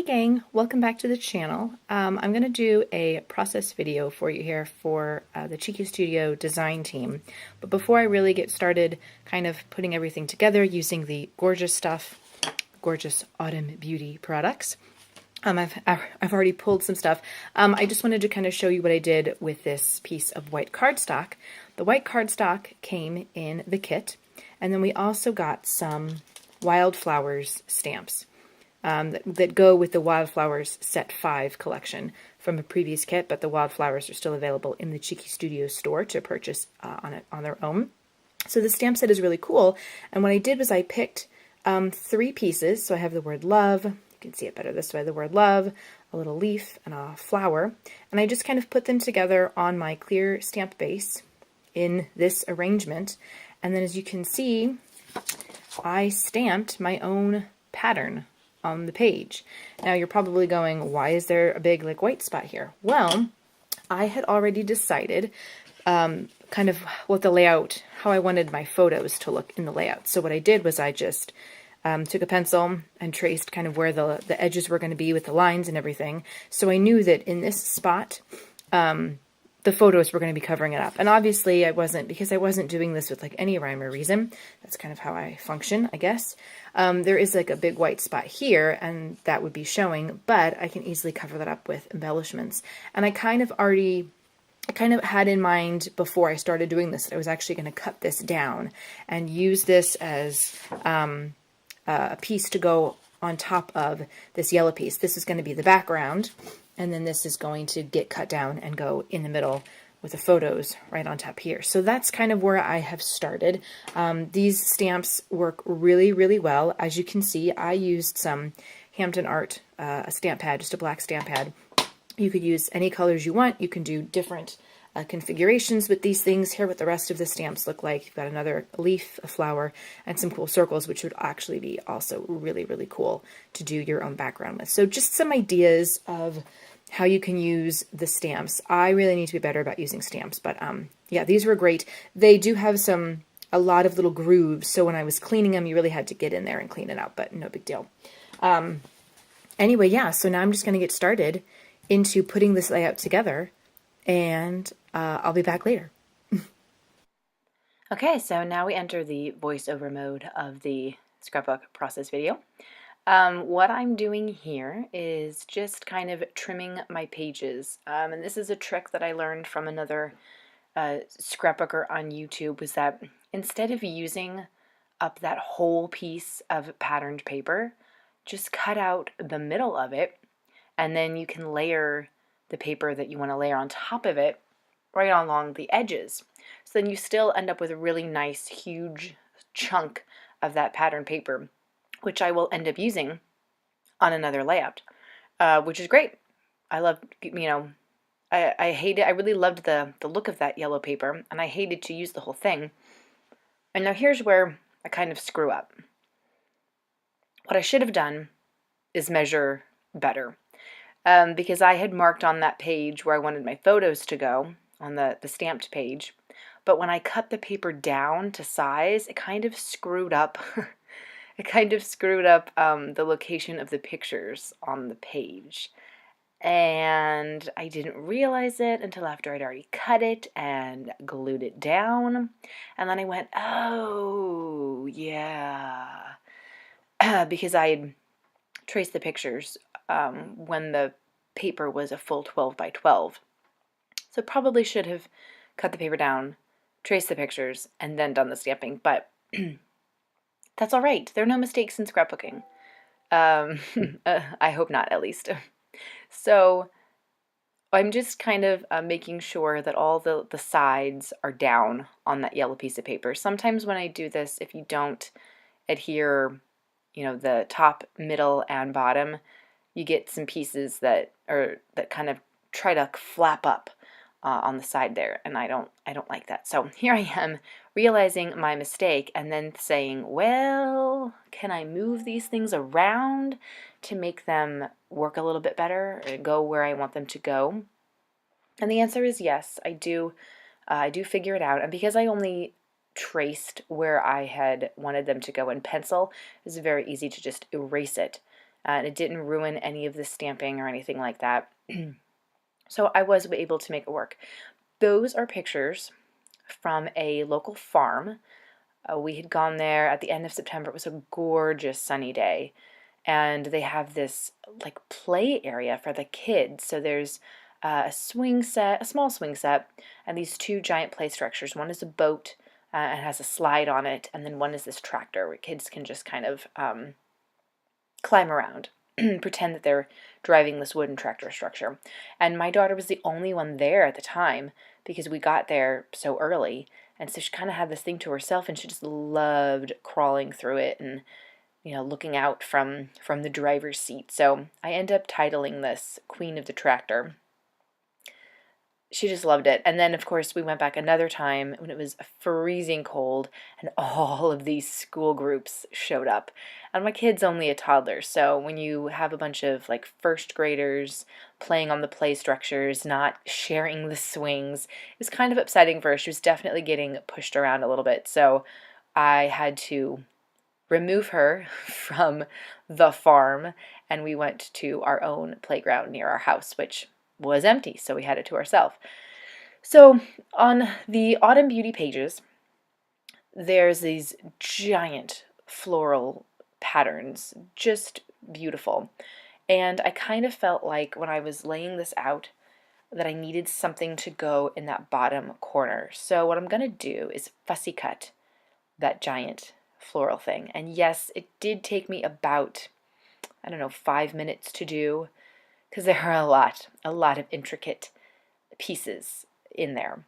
gang, welcome back to the channel. I'm going to do a process video for you here for the Cheeky Studio design team. But before I really get started kind of putting everything together using the gorgeous stuff, gorgeous Autumn Beauty products, I've already pulled some stuff. I just wanted to kind of show you what I did with this piece of white cardstock. The white cardstock came in the kit, and then we also got some Wildflowers stamps. That go with the Wildflowers Set 5 collection from a previous kit, but the Wildflowers are still available in the Cheeky Studio store to purchase on their own. So the stamp set is really cool, and what I did was I picked 3 pieces. So I have the word love, you can see it better this way, the word love, a little leaf, and a flower, and I just kind of put them together on my clear stamp base in this arrangement, and then as you can see, I stamped my own pattern on the page. Now you're probably going, why is there a big white spot here? Well, I had already decided kind of what the layout, how I wanted my photos to look in the layout. So what I did was I just took a pencil and traced kind of where the edges were going to be with the lines and everything. So I knew that in this spot, the photos were going to be covering it up. And obviously because I wasn't doing this with any rhyme or reason. That's kind of how I function, I guess. There is a big white spot here, and that would be showing, but I can easily cover that up with embellishments. And I kind of had in mind before I started doing this that I was actually going to cut this down and use this as a piece to go on top of this yellow piece. This is going to be the background, and then this is going to get cut down and go in the middle with the photos right on top here. So that's kind of where I have started. These stamps work really, really well. As you can see, I used some Hampton Art, a stamp pad, just a black stamp pad. You could use any colors you want. You can do different configurations with these things. Here what the rest of the stamps look like. You've got another leaf, a flower, and some cool circles, which would actually be also really, really cool to do your own background with. So just some ideas of how you can use the stamps. I really need to be better about using stamps, but yeah, these were great. They do have a lot of little grooves, so when I was cleaning them, you really had to get in there and clean it out, but no big deal. Anyway, yeah, so now I'm just going to get started into putting this layout together, and I'll be back later. Okay, so now we enter the voiceover mode of the scrapbook process video. What I'm doing here is just kind of trimming my pages, and this is a trick that I learned from another scrapbooker on YouTube, was that instead of using up that whole piece of patterned paper, just cut out the middle of it, and then you can layer the paper that you want to layer on top of it right along the edges. So then you still end up with a really nice huge chunk of that patterned paper, which I will end up using on another layout, which is great. I love, I hate it. I really loved the look of that yellow paper, and I hated to use the whole thing. And now here's where I kind of screw up. What I should have done is measure better, because I had marked on that page where I wanted my photos to go, on the stamped page, but when I cut the paper down to size, it kind of screwed up it kind of screwed up the location of the pictures on the page. And I didn't realize it until after I'd already cut it and glued it down. And then I went, oh, yeah. Because I had traced the pictures when the paper was a full 12 by 12. So probably should have cut the paper down, traced the pictures, and then done the stamping. But that's all right. There are no mistakes in scrapbooking. I hope not, at least. So I'm just kind of making sure that all the sides are down on that yellow piece of paper. Sometimes when I do this, if you don't adhere, the top, middle, and bottom, you get some pieces that kind of try to flap up on the side there, and I don't like that. So here I am realizing my mistake and then saying, well, can I move these things around to make them work a little bit better or go where I want them to go? And the answer is yes, I do figure it out. And because I only traced where I had wanted them to go in pencil, it's very easy to just erase it and it didn't ruin any of the stamping or anything like that. So I was able to make it work. Those are pictures from a local farm. We had gone there at the end of September. It was a gorgeous sunny day, and they have this like play area for the kids. So there's a swing set, a small swing set, and these two giant play structures. One is a boat and has a slide on it, and then one is this tractor where kids can just kind of climb around, pretend that they're driving this wooden tractor structure. And my daughter was the only one there at the time because we got there so early. And so she kind of had this thing to herself, and she just loved crawling through it and, looking out from the driver's seat. So I end up titling this Queen of the Tractor. She just loved it. And then, of course, we went back another time when it was freezing cold and all of these school groups showed up. And my kid's only a toddler, so when you have a bunch of like first graders playing on the play structures, not sharing the swings, it was kind of upsetting for her. She was definitely getting pushed around a little bit. So I had to remove her from the farm, and we went to our own playground near our house, which was empty, so we had it to ourselves. So on the Autumn Beauty pages, there's these giant floral patterns, just beautiful. And I kind of felt like when I was laying this out that I needed something to go in that bottom corner. So what I'm going to do is fussy cut that giant floral thing. And yes, it did take me about, 5 minutes to do, because there are a lot of intricate pieces in there.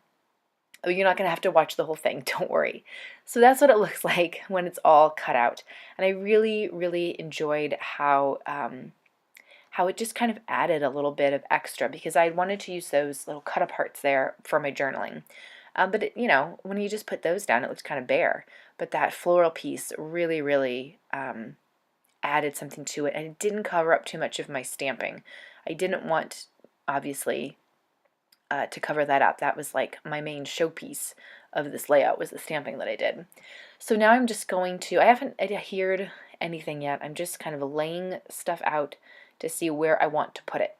Oh, you're not going to have to watch the whole thing, don't worry. So that's what it looks like when it's all cut out. And I really, really enjoyed how it just kind of added a little bit of extra, because I wanted to use those little cut aparts there for my journaling. But when you just put those down, it looks kind of bare. But that floral piece really, really added something to it, and it didn't cover up too much of my stamping. I didn't want, obviously, to cover that up. That was like my main showpiece of this layout, was the stamping that I did. So now I'm just going to, I haven't adhered anything yet. I'm just kind of laying stuff out to see where I want to put it.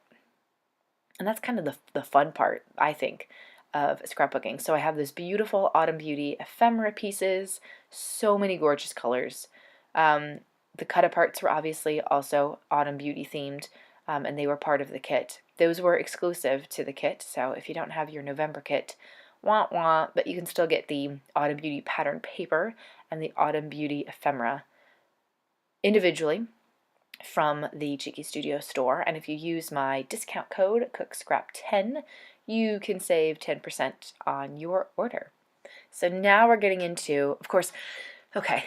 And that's kind of the fun part, I think, of scrapbooking. So I have this beautiful Autumn Beauty ephemera pieces, so many gorgeous colors. The cut-aparts were obviously also Autumn Beauty themed, and they were part of the kit. Those were exclusive to the kit, so if you don't have your November kit, wah wah, but you can still get the Autumn Beauty pattern paper and the Autumn Beauty ephemera individually from the Cheeky Studio store. And if you use my discount code, COOKSCRAP10, you can save 10% on your order. So now we're getting into, of course, okay,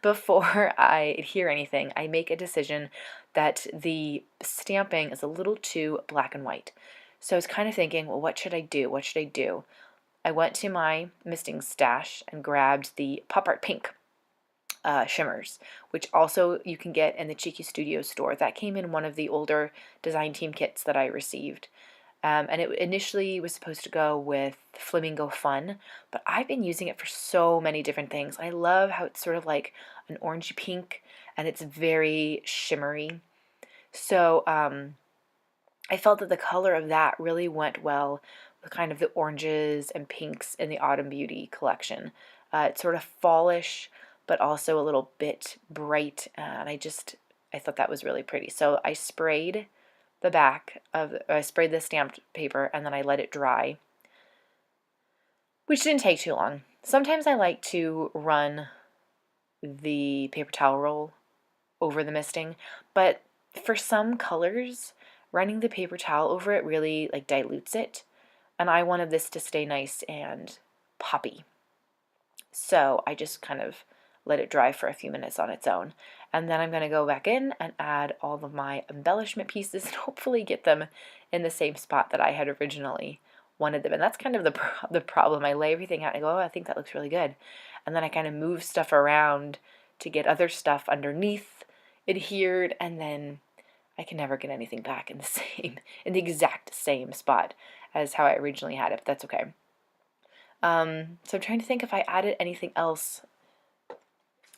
before I adhere anything, I make a decision that the stamping is a little too black and white. So I was kind of thinking, well, what should I do? What should I do? I went to my misting stash and grabbed the Pop Art Pink shimmers, which also you can get in the Cheeky Studio store. That came in one of the older design team kits that I received. And it initially was supposed to go with Flamingo Fun, but I've been using it for so many different things. I love how it's sort of like an orangey pink, and it's very shimmery. So I felt that the color of that really went well with kind of the oranges and pinks in the Autumn Beauty collection. It's sort of fallish, but also a little bit bright, and I thought that was really pretty. So I sprayed I sprayed the stamped paper, and then I let it dry, which didn't take too long. Sometimes I like to run the paper towel roll over the misting, but for some colors, running the paper towel over it really like dilutes it, and I wanted this to stay nice and poppy. So I just kind of let it dry for a few minutes on its own. And then I'm going to go back in and add all of my embellishment pieces and hopefully get them in the same spot that I had originally wanted them. And that's kind of the problem. I lay everything out and I go, oh, I think that looks really good. And then I kind of move stuff around to get other stuff underneath adhered, and then I can never get anything back in the exact same spot as how I originally had it, but that's okay. So I'm trying to think if I added anything else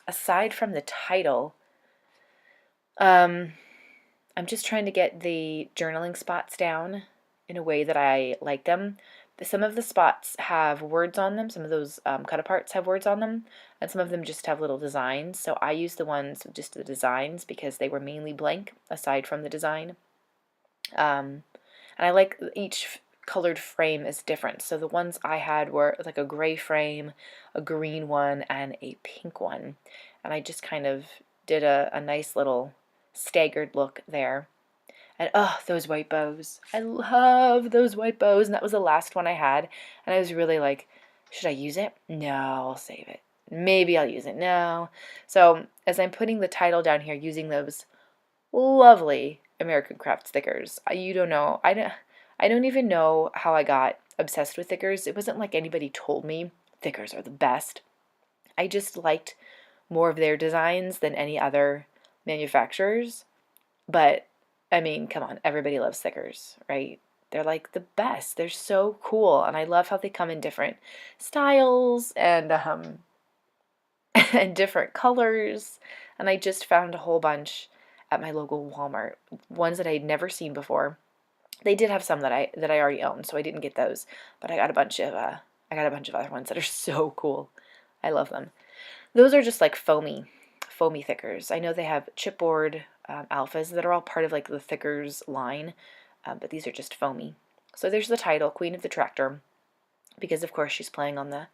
aside from the title. I'm just trying to get the journaling spots down in a way that I like them. Some of the spots have words on them, some of those cut aparts have words on them, and some of them just have little designs. So I use the ones with just the designs because they were mainly blank aside from the design. And I like each colored frame is different. So the ones I had were like a gray frame, a green one, and a pink one. And I just kind of did a nice little staggered look there. And oh, those white bows. I love those white bows. And that was the last one I had. And I was really like, should I use it? No, I'll save it. Maybe I'll use it. No. So as I'm putting the title down here using those lovely American Craft stickers, you don't know. I don't even know how I got obsessed with stickers. It wasn't like anybody told me stickers are the best. I just liked more of their designs than any other manufacturers. But I mean, come on, everybody loves stickers, right? They're like the best. They're so cool, and I love how they come in different styles and and different colors. And I just found a whole bunch at my local Walmart, ones that I'd never seen before. They did have some that I already owned, so I didn't get those, but I got a bunch of other ones that are so cool. I love them. Those are just like foamy thickers. I know they have chipboard alphas that are all part of like the thickers line, but these are just foamy. So there's the title, Queen of the Tractor, because of course she's playing on the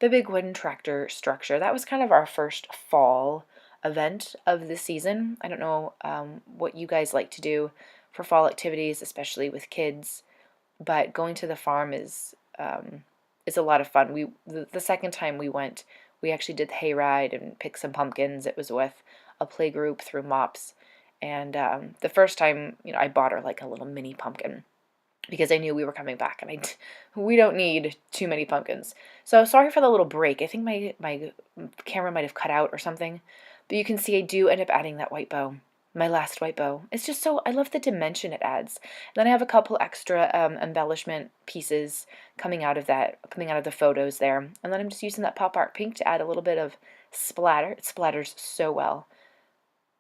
big wooden tractor structure. That was kind of our first fall event of the season. I don't know what you guys like to do for fall activities, especially with kids, but going to the farm is a lot of fun. The second time we went, we actually did the hayride and picked some pumpkins. It was with a play group through MOPS, and the first time, I bought her like a little mini pumpkin because I knew we were coming back, and we don't need too many pumpkins. So sorry for the little break. I think my camera might have cut out or something, but you can see I do end up adding that white bow. My last white bow. It's just so, I love the dimension it adds. And then I have a couple extra embellishment pieces coming out of the photos there. And then I'm just using that pop art pink to add a little bit of splatter. It splatters so well.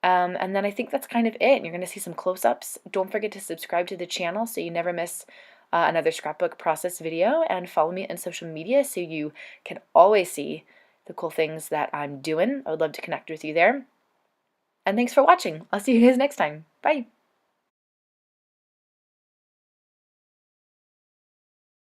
And then I think that's kind of it. You're going to see some close-ups. Don't forget to subscribe to the channel so you never miss another scrapbook process video, and follow me on social media so you can always see the cool things that I'm doing. I would love to connect with you there. And thanks for watching. I'll see you guys next time. Bye.